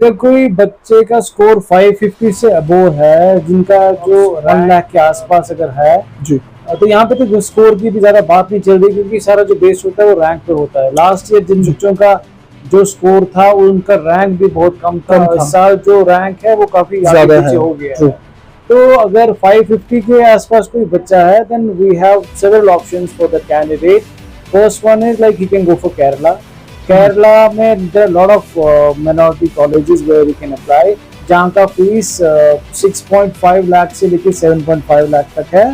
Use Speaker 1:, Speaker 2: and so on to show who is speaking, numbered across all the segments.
Speaker 1: अगर कोई बच्चे का स्कोर 550 से अबोव है, जिनका जो 1 लाख के आसपास अगर है
Speaker 2: जी,
Speaker 1: तो यहाँ पे तो स्कोर की भी ज्यादा बात नहीं चल रही, क्योंकि सारा जो बेस होता है वो रैंक पे होता है। लास्ट ईयर जिन बच्चों का जो स्कोर था उनका रैंक भी बहुत कम था। इस साल जो रैंक है वो काफी आगे पीछे हो गया है। तो अगर 550 के आसपास कोई बच्चा है, then we have several options for the candidate. First one is like he can go for Kerala. Kerala में there are lot of minority colleges where you can apply, जहाँ का फीस 6.5 लाख से लेकर 7.5 लाख तक है,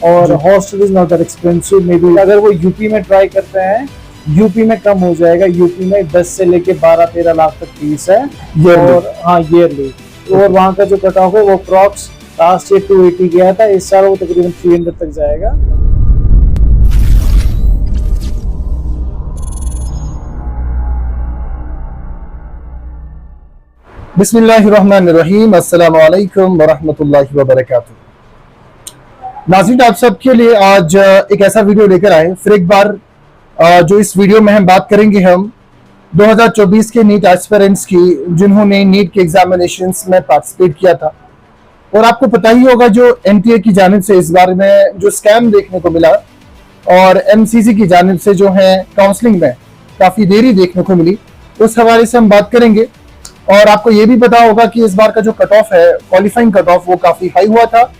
Speaker 1: और hostel is not that expensive. May be अगर वो यूपी में ट्राई करते हैं, यूपी में कम हो जाएगा। यूपी में 10 से लेके 12-13 लाख तक फीस है, और हाँ ईयरली। और वहाँ का जो कट ऑफ है वो अप्रॉक्स लास्ट ईयर 280 गया था, इस साल वो तकरीबन 300 तक जाएगा।
Speaker 2: बिस्मिल्लाहिर्रहमानिर्रहीम, अस्सलामु अलैकुम वरहमतुल्लाहि वबरकातुहू। नाज़रीन, आप सबके लिए आज एक ऐसा वीडियो लेकर आए। फिर एक बार जो इस वीडियो में हम बात करेंगे, हम 2024 के नीट एस्पिरेंट्स की, जिन्होंने नीट के एग्जामिनेशंस में पार्टिसिपेट किया था। और आपको पता ही होगा जो एनटीए की जानिब से इस बारे में जो स्कैम देखने को मिला, और एमसीसी की जानिब से जो है काउंसलिंग में काफ़ी देरी देखने को मिली, उस हवाले से हम बात करेंगे। और आपको ये भी पता होगा कि इस बार का जो कट ऑफ है, क्वालिफाइंग कट ऑफ, वो काफ़ी हाई हुआ था,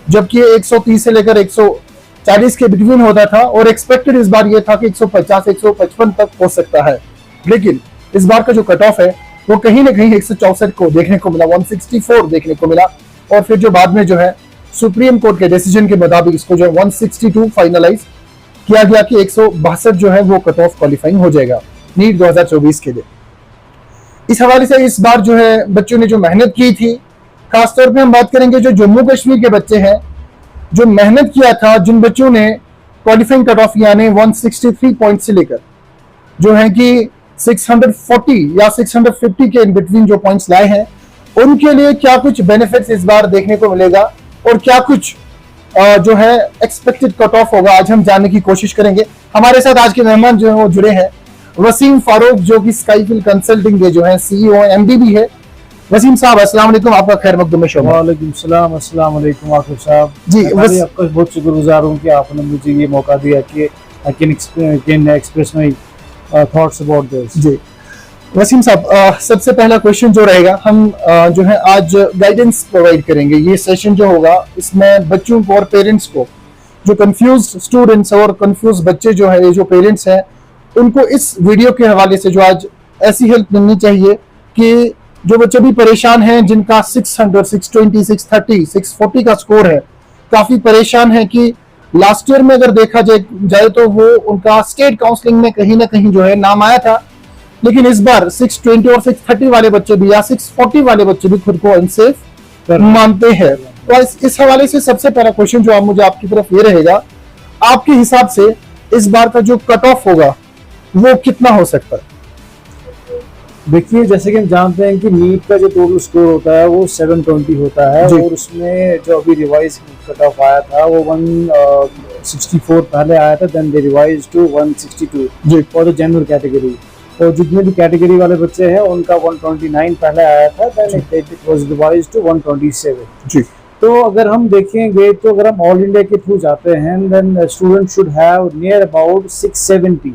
Speaker 2: जबकि 130 से लेकर 140 के बिटवीन होता था, और एक्सपेक्टेड इस बार ये था कि 150-155 तक हो सकता है। लेकिन इस बार का जो कट ऑफ है वो कहीं ना कहीं 164 को देखने को मिला, 164 देखने को मिला। और फिर जो बाद में जो है सुप्रीम कोर्ट के डिसीजन के मुताबिक इसको जो है 162 फाइनलाइज किया गया कि 162 जो है वो कट ऑफ क्वालिफाइंग हो जाएगा नीट 2024 के लिए। इस हवाले से इस बार जो है बच्चों ने जो मेहनत की थी, खासतौर पे हम बात करेंगे जो जम्मू कश्मीर के बच्चे हैं, जो मेहनत किया था, जिन बच्चों ने क्वालिफाइंग कट ऑफ यानी 163 पॉइंट से लेकर जो है कि 640 या 650 के इन बिटवीन जो पॉइंट्स लाए हैं, उनके लिए क्या कुछ बेनिफिट्स इस बार देखने को मिलेगा, और क्या कुछ जो है एक्सपेक्टेड कट ऑफ होगा, आज हम जानने की कोशिश करेंगे। हमारे साथ आज के मेहमान जो है वो जुड़े हैं वसीम फारूक, जो कि स्काईफिल कंसल्टिंग के जो है सीईओ एमडी भी है। वसीम साहब, अस्सलाम वालेकुम, आपका खैर मकदूम है।
Speaker 1: वालेकुम सलाम, अस्सलाम वालेकुम आकिब साहब
Speaker 2: जी।
Speaker 1: आपका बहुत शुक्रगुजार हूँ कि आपने मुझे ये मौका दिया कि I can express my thoughts about this.
Speaker 2: जी वसीम साहब, सबसे पहला क्वेश्चन जो रहेगा, हम जो है आज गाइडेंस प्रोवाइड करेंगे। ये सेशन जो होगा इसमें बच्चों को और पेरेंट्स को, जो कंफ्यूज स्टूडेंट्स और कंफ्यूज बच्चे जो है, ये जो पेरेंट्स हैं, उनको इस वीडियो के हवाले से जो आज ऐसी हेल्प मिलनी चाहिए कि जो बच्चे भी परेशान हैं, जिनका 600, 620, 630, 640 का स्कोर है, काफ़ी परेशान है कि लास्ट ईयर में अगर देखा जाए तो वो उनका स्टेट काउंसलिंग में कहीं ना कहीं जो है नाम आया था, लेकिन इस बार 620 और 630 वाले बच्चे भी या 640 वाले बच्चे भी खुद को अनसेफ मानते हैं। तो इस हवाले से सबसे पहला क्वेश्चन जो मुझे आपकी तरफ ये रहेगा, आपके हिसाब से इस बार का जो कट ऑफ होगा वो कितना हो सकता है?
Speaker 1: देखिए, जैसे कि हम जानते हैं कि नीट का जो टोटल स्कोर होता है वो 720 होता है, और उसमें जो अभी रिवाइज कट ऑफ आया था वो 164 पहले आया था, then they revise to 162 for the general category. और जितने भी कैटेगरी वाले बच्चे हैं उनका 129 पहले आया था, then it was revised to 127 जी। तो अगर हम देखेंगे, तो अगर हम ऑल इंडिया के थ्रू जाते हैं, then student should have near about 670,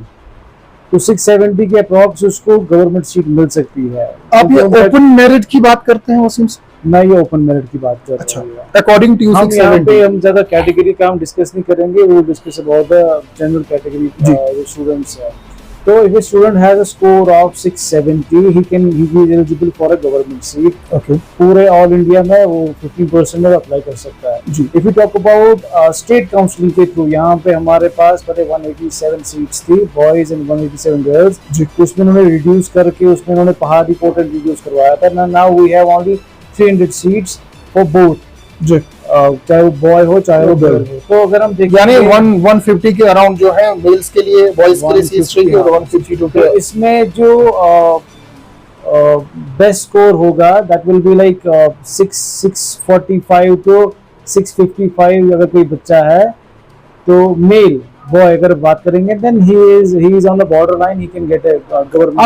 Speaker 1: तो 670 के अप्रॉक्स उसको गवर्नमेंट सीट मिल सकती है।
Speaker 2: आप ये ओपन मेरिट की बात करते हैं वसीम साहब?
Speaker 1: नहीं, ये ओपन मेरिट की बात कर रहे हैं।
Speaker 2: अकॉर्डिंग टू 670
Speaker 1: हम ज्यादा कैटेगरी का हम डिस्कस नहीं करेंगे, वो discuss about the general category जो स्टूडेंट्स हैं। तो if a student has a score of 670, he is eligible for a government seat.
Speaker 2: Okay.
Speaker 1: पूरे ऑल इंडिया में वो 15% में अप्लाई कर सकता है जी। If we talk about state counselling के थ्रू, यहाँ पे हमारे पास पहले 187 सीट्स थी बॉयज एंड 187 गर्ल्स जी। उसमें उन्होंने रिड्यूस करके उसमें उन्होंने पहाड़ी पोर्टल रिड्यूस करवाया था। Now we have only 300 seats for both जी, चाहे वो बॉय हो चाहे वो गर्ल हो। तो अगर हम देखें,
Speaker 2: यानी 150 के अराउंड जो है मेल्स के लिए, बॉयज के लिए 160 और 152 के।
Speaker 1: इसमें जो बेस्ट स्कोर होगा that will be like 645 to 655। अगर कोई बच्चा है तो मेल बॉय अगर बात करेंगे then he is on the border line, he can get a government.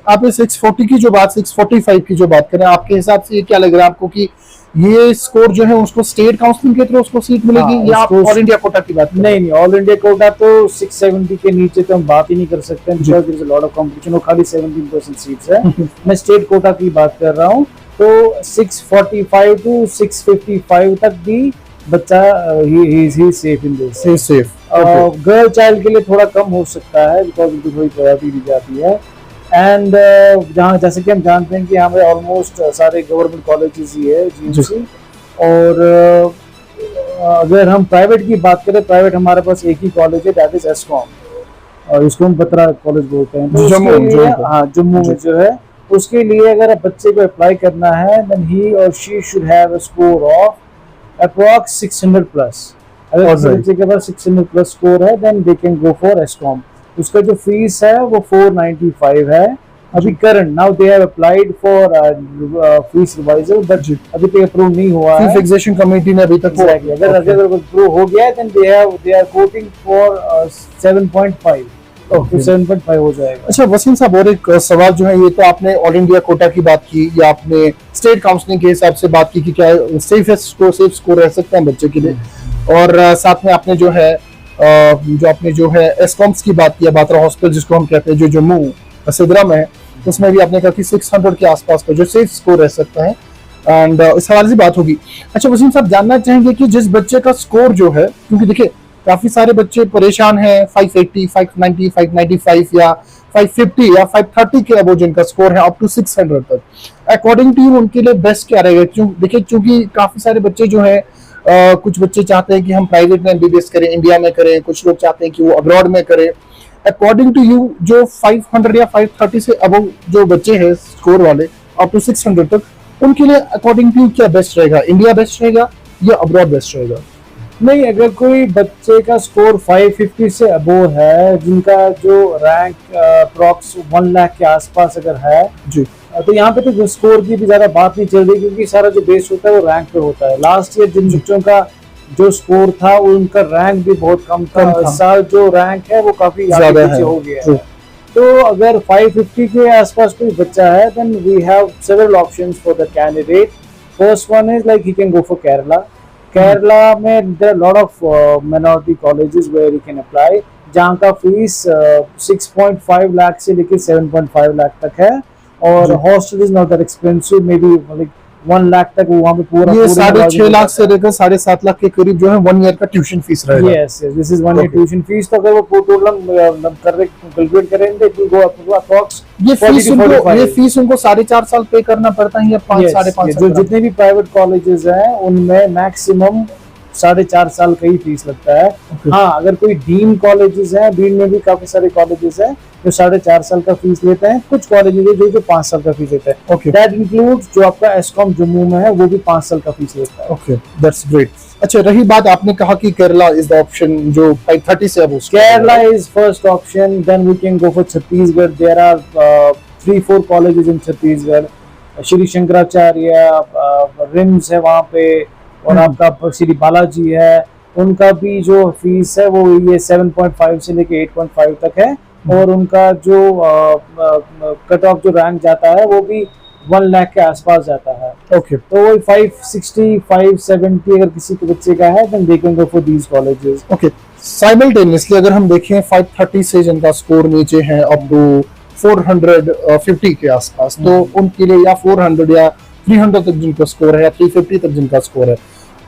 Speaker 2: आप ये 640 की जो बात, 645 की जो बात करें, आपके हिसाब से ये क्या लग रहा है आपको कि ये स्कोर जो है उसको स्टेट काउंसिलिंग के थ्रू उसको सीट मिलेगी,
Speaker 1: हाँ,
Speaker 2: या आप
Speaker 1: उसको
Speaker 2: ऑल इंडिया कोटा की बात करें?
Speaker 1: नहीं, ऑल इंडिया कोटा तो 670 के नीचे तो हम बात ही नहीं कर सकते, because there is a lot of competition. वो खाली 17% सीट्स है। मैं स्टेट कोटा की बात कर रहा हूँ, तो 645 टू 655 तक भी बच्चा ही safe in this.
Speaker 2: Safe.
Speaker 1: Girl child के लिए थोड़ा कम हो सकता है, बिकॉज उनको थोड़ी प्रायोरिटी दी जाती है। एंड जहाँ जैसे कि हम जानते हैं कि यहाँ पे ऑलमोस्ट सारे गवर्नमेंट कॉलेजेस ही है जीएमसी। और अगर हम प्राइवेट की बात करें, प्राइवेट हमारे पास एक ही कॉलेज है, दैट इज एस्कॉम, और इसको हम बत्रा कॉलेज बोलते हैं। तो जम्मू में जो है, उसके लिए अगर बच्चे को अप्लाई करना है, देन ही और she should have a score of approx 600 plus. अगर बच्चे के पास 600 प्लस स्कोर है, then they can go for एस्कॉम। उसका जो फीस है वो 495 है अभी current. Now they have applied for fees revision, but अभी तक अप्रूव नहीं हुआ है।
Speaker 2: फी फिक्सेशन कमेटी ने अभी तक
Speaker 1: अगर अप्रूव हो गया है, then they are quoting for 7.5, तो 7.5 हो जाएगा।
Speaker 2: अच्छा वसीम साहब, और एक सवाल जो है, ये तो आपने ऑल इंडिया कोटा की बात की, या आपने स्टेट काउंसलिंग के हिसाब से बात की कि क्या सेफ स्कोर रह सकता है बच्चे के लिए, और साथ में आपने जो है एस्कॉम्स की बात की, बात्रा हॉस्पिटल जिसको हम कहते हैं, जो जम्मू सिदरा में है, उसमें भी आपने कहा कि 600 के आसपास का जो सेफ स्कोर रह सकता है, एंड इस हवाले से बात होगी। अच्छा वसीम साहब, जानना चाहेंगे कि जिस बच्चे का स्कोर जो है, क्योंकि देखिए काफी सारे बच्चे परेशान हैं 580, 590, 595 या 550 या 530 के अबो जिनका स्कोर है अप टू 600 तक, अकॉर्डिंग टू यू उनके लिए बेस्ट क्या रहेगा? देखिए चूंकि काफी सारे बच्चे जो है, कुछ बच्चे चाहते हैं कि हम प्राइवेट में एमबीबीएस करें, इंडिया में करें, कुछ लोग चाहते हैं कि वो अब्रॉड में करें। अकॉर्डिंग टू यू जो 500 या 530 से अबव जो बच्चे हैं स्कोर वाले अप टू 600 तक, उनके लिए अकॉर्डिंग टू यू क्या बेस्ट रहेगा? इंडिया बेस्ट रहेगा या अब्रॉड बेस्ट रहेगा?
Speaker 1: नहीं, अगर कोई बच्चे का स्कोर 550 से अबोव है, जिनका जो रैंक अप्रॉक्स 1 लाख के आसपास अगर है
Speaker 2: जी,
Speaker 1: तो यहाँ पे तो स्कोर की भी ज्यादा बात नहीं चल रही, क्योंकि सारा जो बेस होता है वो रैंक पे होता है। लास्ट ईयर जिन बच्चों का जो स्कोर था उनका रैंक भी बहुत कम था। इस साल जो रैंक है वो काफी ज्यादा हो गया है। तो अगर 550 के आसपास कोई बच्चा है, then we have several options for the candidate. First one is like he can go for Kerala में there are lot of minority colleges where he can apply, जहाँ का फीस 6.5 लाख से लेकर 7.5 लाख तक है, और hostel is not that expensive, may be like 1 lakh तक वहाँ पे पूरा
Speaker 2: 6.5 लाख से लेकर 7.5 लाख के करीब जो है 1 ईयर का ट्यूशन फीस रहेगा।
Speaker 1: Yes, this is 1 year tuition fees. तो अगर वो टोटल कैलकुलेट करेंगे तो गो अप्रॉक्स
Speaker 2: ये फीस उनको 4.5 साल पे करना पड़ता है या 5-5.5
Speaker 1: साल? जो जितने भी प्राइवेट कॉलेजेस हैं उनमें मैक्सिमम 4.5 साल का ही फीस लगता है। हाँ, अगर कोई डीम कॉलेजेस हैं, डीम में भी काफी सारे कॉलेजेस हैं जो 4.5 साल का फीस लेते हैं। कुछ कॉलेजेस है जो 5 साल का फीस लेते हैं। दैट इंक्लूड्स जो आपका एस्कॉम जम्मू में है, वो भी 5 साल का फीस लेता है।
Speaker 2: Okay, that's great. अच्छा, रही बात आपने कहा कि केरला इज द ऑप्शन जो 530 से अब
Speaker 1: Kerala is first option, then we can go for Chhattisgarh. There are 3-4 colleges in Chhattisgarh. Shri Shankaracharya, RIMS है वहाँ पे, और आपका श्री बालाजी है। उनका भी जो फीस है वो ये 7.5 से लेके 8.5 तक है, और उनका जो कट ऑफ जो रैंक जाता है वो भी 1 लाख के आसपास जाता है।
Speaker 2: ओके,
Speaker 1: तो वो 560, 570 अगर किसी के बच्चे का है, then they can go for these colleges।
Speaker 2: Okay, simultaneously अगर हम देखें 530 से जिनका स्कोर नीचे है अप टू 450 के आसपास, तो उनके लिए या 400 या 300 तक जिनका स्कोर है या 350 तक जिनका स्कोर है,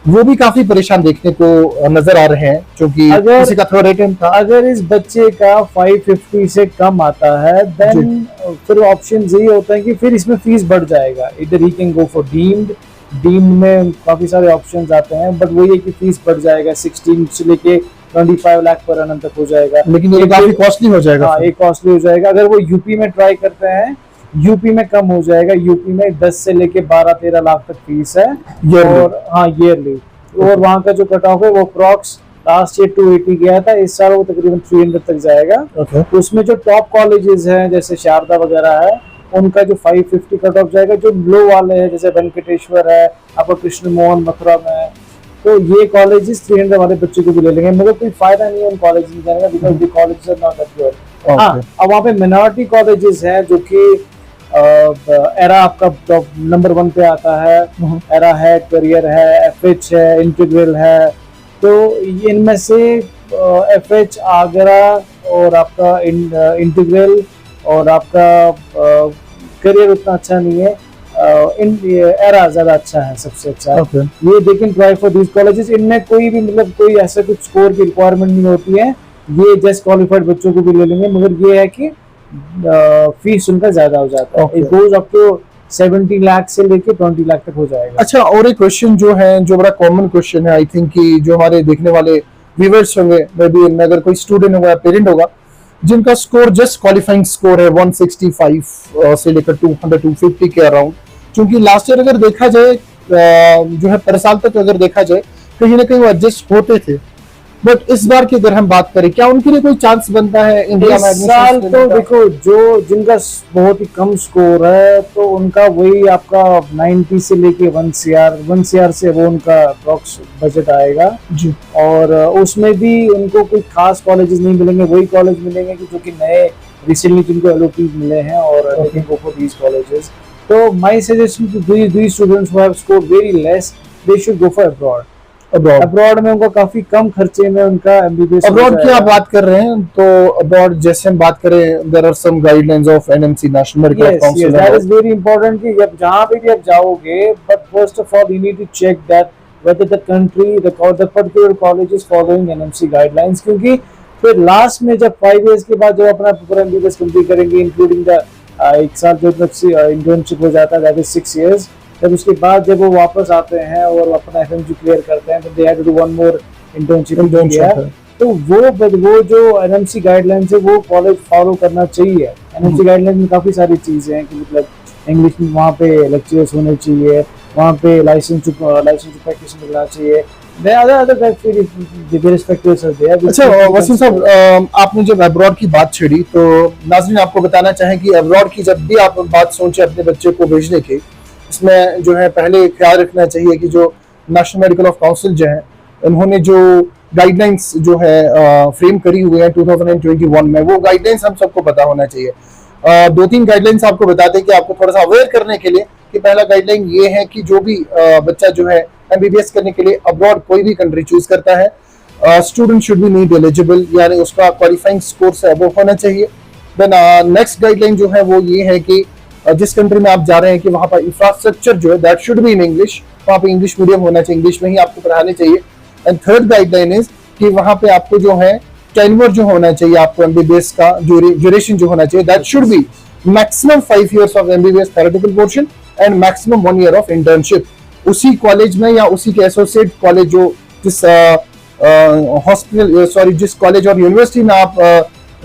Speaker 2: वो भी काफी परेशान देखने को नजर आ रहे हैं, क्योंकि किसी का थोड़ा रेटिंग था।
Speaker 1: अगर इस बच्चे का 550 से कम आता है, देन फिर ऑप्शन यही होता है कि फिर इसमें फीस बढ़ जाएगा। इधर ही कैन गो फॉर डीम्ड में काफी सारे ऑप्शंस आते हैं, बट वही है कि फीस बढ़ जाएगा, 16 से लेके 25 लाख पर annum तक हो जाएगा।
Speaker 2: लेकिन ये काफी कॉस्टली हो जाएगा।
Speaker 1: हाँ, एक कॉस्टली हो जाएगा। अगर वो यूपी में ट्राई करते हैं, यूपी में कम हो जाएगा। यूपी में 10 से लेके 12-13 लाख तक फीस है, और हाँ ईयरली। और वहाँ का जो कट ऑफ है वो अप्रॉक्स लास्ट ईयर 280 गया था, इस साल वो तकरीबन 300 तक जाएगा। उसमें जो टॉप कॉलेजेस हैं जैसे शारदा वगैरह है, उनका जो 550 कट ऑफ जाएगा। जो लो वाले हैं जैसे वेंकटेश्वर है, आपका कृष्ण मोहन मथुरा में, तो ये कॉलेजेस 300 वाले बच्चे को भी ले लेंगे, मगर कोई फायदा नहीं है उन कॉलेज में जाने का, because the colleges are not that good. हाँ, अब वहाँ पे मिनॉरिटी कॉलेजेस हैं जो कि एरा आपका नंबर 1 पे आता है, एरा है, करियर है, एफएच है, इंटीग्रल है। तो इनमें से एफएच, आगरा और आपका इंटीग्रल और आपका करियर उतना अच्छा नहीं है, एरा ज्यादा अच्छा है, सबसे अच्छा है। ये they can try for these colleges. इनमें कोई भी मतलब कोई ऐसा कुछ स्कोर की रिक्वायरमेंट नहीं होती है, ये जस्ट क्वालिफाइड बच्चों को भी ले लेंगे, मगर ये है कि फीस उनका ज्यादा हो जाता है। It goes up to 70 lakh से लेके 20 लाख तक हो जाएगा।
Speaker 2: अच्छा, और एक क्वेश्चन जो है, जो बड़ा कॉमन क्वेश्चन है, आई थिंक कि जो हमारे देखने वाले व्यूअर्स होंगे, मे बी इनमें अगर कोई स्टूडेंट होगा, पेरेंट होगा, जिनका स्कोर जस्ट क्वालिफाइंग स्कोर है 165 से लेकर 200 250 के अराउंड, क्योंकि लास्ट ईयर अगर देखा जाए जो है पर साल तक अगर देखा जाए कहीं ना कहीं वो एडजस्ट होते थे, बट इस बार की अगर हम बात करें, क्या उनके लिए कोई चांस बनता है इंडिया में
Speaker 1: इस साल? तो देखो, जो जिनका बहुत ही कम स्कोर है तो उनका वही आपका 90 से लेके 1 CR से वो उनका अप्रॉक्स बजट आएगा
Speaker 2: जी।
Speaker 1: और उसमें भी उनको कोई खास कॉलेजेस नहीं मिलेंगे, वही कॉलेज मिलेंगे कि जो कि नए रिसेंटली जिनको एलओपी मिले हैं, और they can go for these colleges. तो my suggestion to these students who have scored very less, they should go for abroad. Abroad में उनका काफी कम खर्चे में उनका एमबीबीएस।
Speaker 2: अब्रॉड की आप बात कर रहे हैं, तो अब्रॉड जैसे हम बात करें, there are some guidelines of NMC, national medical council.
Speaker 1: That is very important कि जब जहां पे भी आप जाओगे, but first of all you need to check that whether the country, the particular college is following NMC guidelines, क्योंकि फिर last में जब 5 years के बाद जब अपना पूरा एमबीबीएस कंप्लीट करेंगे, इंक्लूडिंग द 1 साल जो इंटर्नशिप हो जाता है, दैट इज 6 years, तब उसके बाद जब वो वापस आते हैं और अपना एफएमजी क्लियर करते हैं, तो they have to do one more internship. तो वो जो एनएमसी गाइडलाइंस है वो कॉलेज फॉलो करना चाहिए। एनएमसी गाइडलाइंस में काफी सारी चीजें हैं कि मतलब इंग्लिश में वहाँ पे लेक्चर्स होने चाहिए, वहाँ पे लाइसेंस प्रैक्टिस मिलना चाहिए।
Speaker 2: अच्छा वसीम साहब, आपने जब अब्रॉड की बात छेड़ी, तो नाज़रीन आपको बताना चाहें कि अब्रॉड की जब भी आप बात सोचें अपने बच्चे को भेजने की, इसमें जो है पहले ख्याल रखना चाहिए कि जो नेशनल मेडिकल ऑफ काउंसिल जो है, उन्होंने जो गाइडलाइंस जो है फ्रेम करी हुई है 2021 में, वो गाइडलाइंस हम सबको पता होना चाहिए। 2-3 गाइडलाइंस आपको बताते हैं कि आपको थोड़ा सा अवेयर करने के लिए, कि पहला गाइडलाइन ये है कि जो भी बच्चा जो है एमबीबीएस करने के लिए अब्रॉड कोई भी कंट्री चूज करता है, student should be NEET eligible, यानी उसका क्वालिफाइंग स्कोर से अबव होना चाहिए। देन नेक्स्ट गाइडलाइन जो है वो ये है कि जिस कंट्री में आप जा रहे हैं कि वहाँ पर इंफ्रास्ट्रक्चर जो है that should be in English, वहाँ पे इंग्लिश मीडियम होना चाहिए, इंग्लिश में ही आपको पढ़ाने चाहिए। एंड थर्ड गाइडलाइन इज कि वहाँ पे आपको जो है टेन्योर जो होना चाहिए, आपको एमबीबीएस का ड्यूरेशन जो होना चाहिए, that should be maximum 5 years of MBBS theoretical portion and maximum 1 year of internship उसी कॉलेज में या उसी के एसोसिएट कॉलेज जो जिस हॉस्पिटल जिस कॉलेज और यूनिवर्सिटी में आप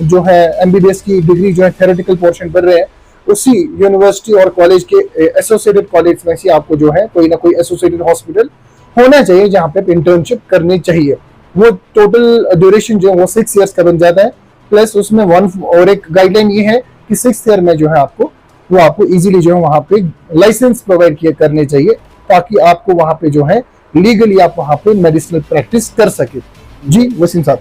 Speaker 2: जो है एमबीबीएस की डिग्री जो है थ्योरेटिकल पोर्शन कर रहे हैं, उसी यूनिवर्सिटी और कॉलेज के एसोसिएटेड कॉलेज में से आपको जो है कोई ना कोई एसोसिएटेड हॉस्पिटल होना चाहिए जहाँ पे इंटर्नशिप करनी चाहिए। वो टोटल ड्यूरेशन जो है वो 6 years का बन जाता है, प्लस उसमें और एक गाइडलाइन ये है कि 6th year में जो है आपको इजीली जो है वहाँ पे लाइसेंस प्रोवाइड करने चाहिए, ताकि आपको वहाँ पे जो है लीगली आप वहाँ पे मेडिसिनल प्रैक्टिस कर सके। जी वसीम साहब,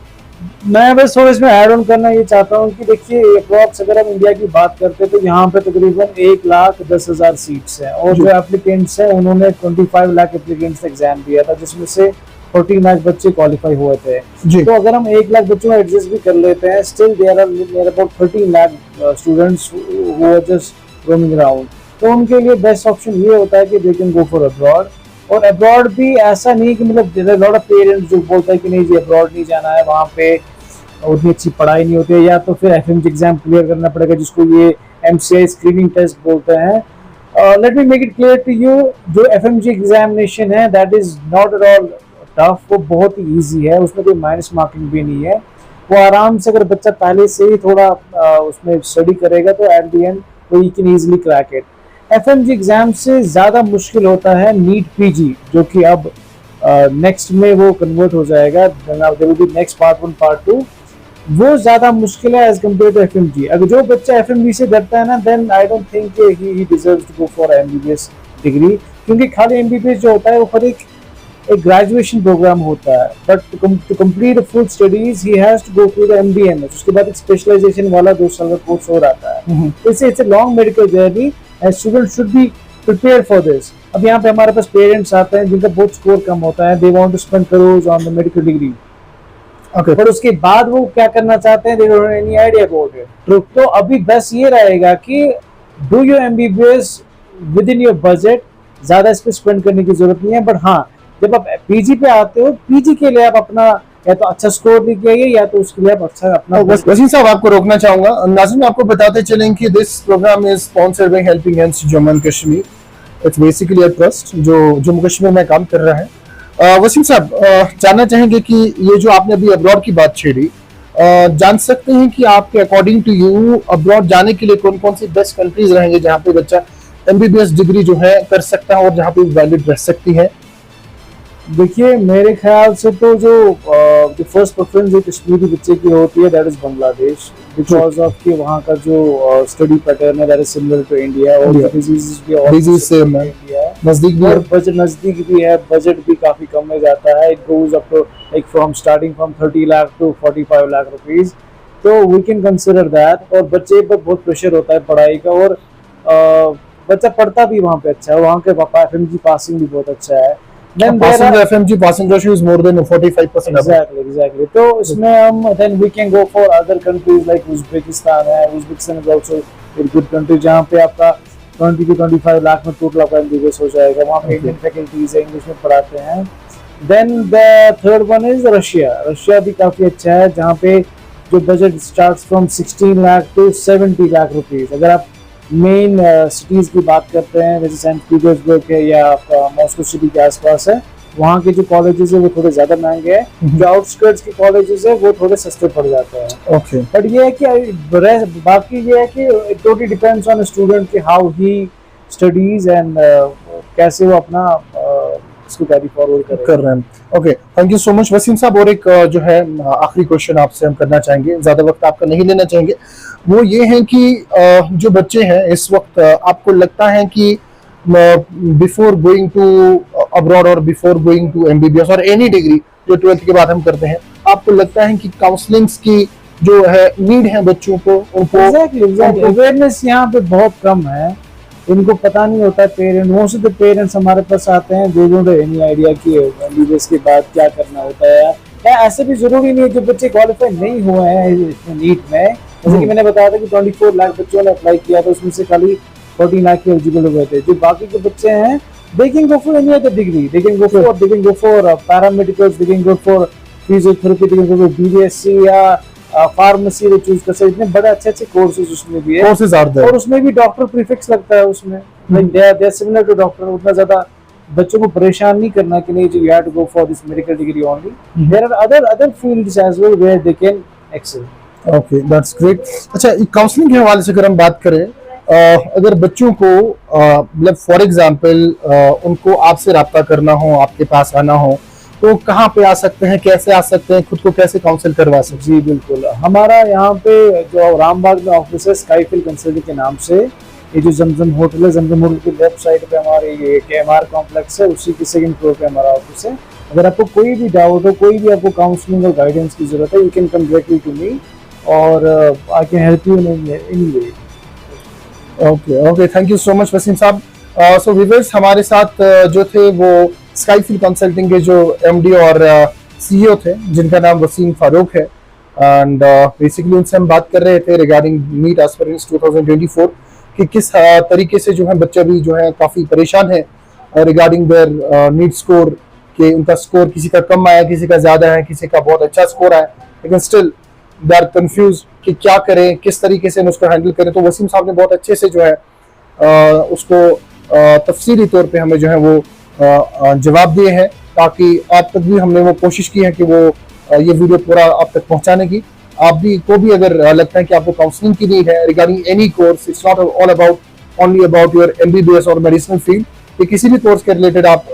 Speaker 1: मैं बस थोड़ा इसमें ऐड ऑन करना ये चाहता हूँ कि देखिए, अप्रॉक्स अगर हम इंडिया की बात करते हैं तो यहाँ पे तकरीबन 1,10,000 सीट्स हैं, और जो एप्लीकेंट्स हैं उन्होंने 25 लाख एप्लीकेंट्स एग्जाम दिया था, जिसमें से 14 लाख बच्चे क्वालिफाई हुए थे। तो अगर हम 1 लाख बच्चों में एडजस्ट भी कर लेते हैं, still there are near about 13 lakh students who are just roaming around. तो उनके लिए बेस्ट ऑप्शन ये होता है कि they can go for abroad. और अब्रॉड भी ऐसा नहीं कि मतलब लॉट ऑफ पेरेंट्स जो बोलता है कि नहीं जी अब्रॉड नहीं जाना है, वहाँ पे उतनी अच्छी पढ़ाई नहीं होती है, या तो फिर एफएमजी एग्जाम क्लियर करना पड़ेगा, जिसको ये एमसीआई स्क्रीनिंग टेस्ट बोलते हैं। Let me make it clear to you, जो एफएमजी एग्जामिनेशन है that is not at all tough, वो बहुत ही ईजी है, उसमें कोई माइनस मार्किंग भी नहीं है। वो आराम से अगर बच्चा पहले से ही थोड़ा उसमें स्टडी करेगा तो एट द एंड वो he can easily crack it. FMG exam से ज़्यादा मुश्किल होता है नीट पीजी, जो कि अब नेक्स्ट में वो कन्वर्ट हो जाएगा, नेक्स्ट पार्ट 1 पार्ट 2, वो ज़्यादा मुश्किल है एज कम्पेयर टू एफएमजी। अगर जो बच्चा एफएमजी से डरता है ना, then I don't think he deserves to go for MBBS degree, क्योंकि खाली एमबीबीएस जो होता है वो हर एक एक ग्रेजुएशन प्रोग्राम होता है, but to complete full studies he has to go through the MBMS, उसके बाद एक स्पेशलाइजेशन वाला 2 साल का कोर्स हो आता है। It's a long medical journey and student should be prepare for this. अब यहाँ पे हमारे पास पेरेंट्स आते हैं जिनका बहुत स्कोर कम होता है, they want to spend crore on the medical degree, पर उसके बाद वो क्या करना चाहते हैं, they don't have any idea about it. तो अभी बस ये रहेगा कि do your MBBS within your budget, ज्यादा इस पे स्पेंड करने की जरूरत नहीं है। बट हाँ, जब आप PG पे आते हो, PG के लिए आप अपना या तो अच्छा स्कोर लेके आइए या तो उसके लिए आप अच्छा अपना।
Speaker 2: वसीम साहब, आपको रोकना चाहूंगा। नाज़रीन, आपको बताते चलें कि this program is sponsored by helping hands Jammu and Kashmir. It's basically a trust जो जम्मू कश्मीर में काम कर रहा है। वसीम साहब, जानना चाहेंगे कि ये जो आपने अभी अब्रॉड की बात छेड़ी, जान सकते हैं कि आपके अकॉर्डिंग टू यू अब्रॉड जाने के लिए कौन कौन सी बेस्ट कंट्रीज रहेंगे जहाँ पे बच्चा MBBS डिग्री जो है कर सकता है और जहाँ पे वैलिड रह सकती है?
Speaker 1: देखिए, मेरे ख्याल से तो जो फर्स्ट प्रेफरेंस जो कश्मीरी बच्चे की होती है, that is Bangladesh, because of कि वहाँ का जो स्टडी पैटर्न है that is similar to India, और डिजीजेस भी
Speaker 2: डिजीज सेम है, नजदीक भी है,
Speaker 1: बजट नजदीक भी है, बजट भी काफी कम में जाता है। It goes up to like from starting from 30 lakh to 45 lakh rupees, तो वी कैन कंसिडर दैट। और बच्चे पर बहुत प्रेशर होता है पढ़ाई का, और बच्चा पढ़ता भी वहाँ पे अच्छा है, वहाँ के FMG पासिंग भी बहुत अच्छा है। Then
Speaker 2: FMG passing ratio is more than 45%.
Speaker 1: Exactly. तो इसमें हम then we can go for other countries like Uzbekistan है। Uzbekistan is also a good country जहाँ पे आपका 20 to 25 लाख में टोटल आपका MBBS हो जाएगा। वहाँ पे इंडियन फैकल्टीज है, इंग्लिश में पढ़ाते हैं। Then the third one is Russia. Russia भी काफी अच्छा है, जहाँ पे जो budget starts from 16 lakh to 70 lakh rupees. अगर आप मेन सिटीज की बात करते हैं, जैसे सेंट पीटर्सबर्ग है या आपका मॉस्को सिटी के आसपास है, वहाँ के जो कॉलेजेस है वो थोड़े ज्यादा महंगे हैं। जो आउटस्कर्ट्स के कॉलेजेस है वो थोड़े सस्ते पड़ जाते हैं।
Speaker 2: ओके,
Speaker 1: बट ये है कि बाकी ये है कि it totally depends on student कि हाउ ही स्टडीज एंड कैसे वो अपना इसको कैरी फॉरवर्ड कर रहे हैं।
Speaker 2: Okay, thank you so much Wasim sahab. और एक जो है आखिरी क्वेश्चन आपसे हम करना चाहेंगे, ज्यादा वक्त आपका नहीं लेना चाहेंगे, वो ये है कि जो बच्चे हैं इस वक्त, आपको लगता है कि बिफोर गोइंग टू अब्रॉड और बिफोर गोइंग टू MBBS और एनी डिग्री जो 12th के बाद हम करते हैं, आपको लगता है कि काउंसलिंग्स की जो है नीड है बच्चों को, उनको
Speaker 1: अवेयरनेस यहाँ पे बहुत कम है, इनको पता नहीं होता है। Parent, most of the parents हमारे पास आते हैं, they don't have any idea कि MBBS के बाद क्या करना होता है। या ऐसे भी जरूरी नहीं है जो बच्चे क्वालिफाई नहीं हुए हैं नीट में, जैसे कि मैंने बताया था कि 24 लाख बच्चों ने अप्लाई किया था, उसमें से खाली 14 लाख के एलिजिबल हुए थे। जो बाकी के बच्चे हैं, they can go for any other degree, they can go for paramedicals, they can go for physiotherapy, they can go for BSc या फार्मेसी वो चूज कर सकते। इतने बड़े अच्छे कोर्सेज उसमें भी है,
Speaker 2: कोर्सेज आर देयर,
Speaker 1: और उसमें भी डॉक्टर प्रीफिक्स लगता है उसमें, like they are similar to doctor. उतना ज्यादा बच्चों को परेशान नहीं करना कि नहीं you have to go for this medical degree only, there are other fields as well where they can excel.
Speaker 2: Okay, that's great. अच्छा, काउंसलिंग के हवाले से अगर हम बात करें, अगर बच्चों को मतलब फॉर एग्जांपल उनको आपसे रब्ता करना हो, आपके पास आना हो, तो कहाँ पे आ सकते हैं, कैसे आ सकते हैं, खुद को कैसे काउंसिल करवा सकते हैं?
Speaker 1: जी बिल्कुल, हमारा यहाँ पे जो रामबाग में ऑफिस है स्काईफिल कंसल्टिंग के नाम से, ये जो जमजम होटल है, जमजम होटल की लेफ्ट साइड पे हमारे ये KMR कॉम्प्लेक्स है, उसी के सेकंड फ्लोर पे हमारा ऑफिस है। अगर आपको कोई भी डाउट हो, कोई भी आपको काउंसलिंग और गाइडेंस की जरूरत है, you can come directly to me और I can help you in any way.
Speaker 2: Okay, thank you so much Wasim साहब। सो व्यूअर्स, हमारे साथ जो थे वो स्काईफिल कंसल्टिंग के जो MD और CEO थे, जिनका नाम वसीम फारूक है, एंड बेसिकली उनसे हम बात कर रहे थे रिगार्डिंग नीट एस्पिरेंट्स 2024 कि किस तरीके से जो है बच्चे भी जो है काफ़ी परेशान है रिगार्डिंग देयर नीट स्कोर, कि उनका स्कोर किसी का कम आया, किसी का ज़्यादा है, किसी का बहुत अच्छा स्कोर आया, लेकिन स्टिल दे आर कंफ्यूज कि क्या करें, किस तरीके से उसको हैंडल करें। तो वसीम साहब ने बहुत अच्छे से जो है उसको तफसीली तौर पे हमें जो है वो जवाब दिए हैं, ताकि आप तक भी हमने वो कोशिश की है कि वो ये वीडियो पूरा आप तक पहुंचाने की। आप भी को भी अगर लगता है कि आपको काउंसलिंग की नीड है regarding any course, it's not all about only about your MBBS और मेडिसिनल फील्ड, कि किसी भी कोर्स के रिलेटेड आप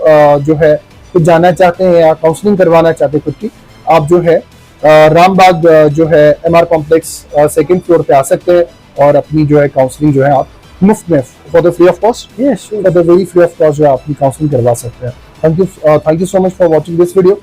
Speaker 2: जो है कुछ जानना चाहते हैं या काउंसलिंग करवाना चाहते हैं खुद की, आप जो है रामबाग जो है MR कॉम्प्लेक्स सेकंड फ्लोर पे आ सकते हैं और अपनी जो है काउंसलिंग जो है आप मुफ्त में for the free of cost, for the very free of cost जो है अपनी काउंसलिंग करवा सकते हैं। Thank you so much for watching this video.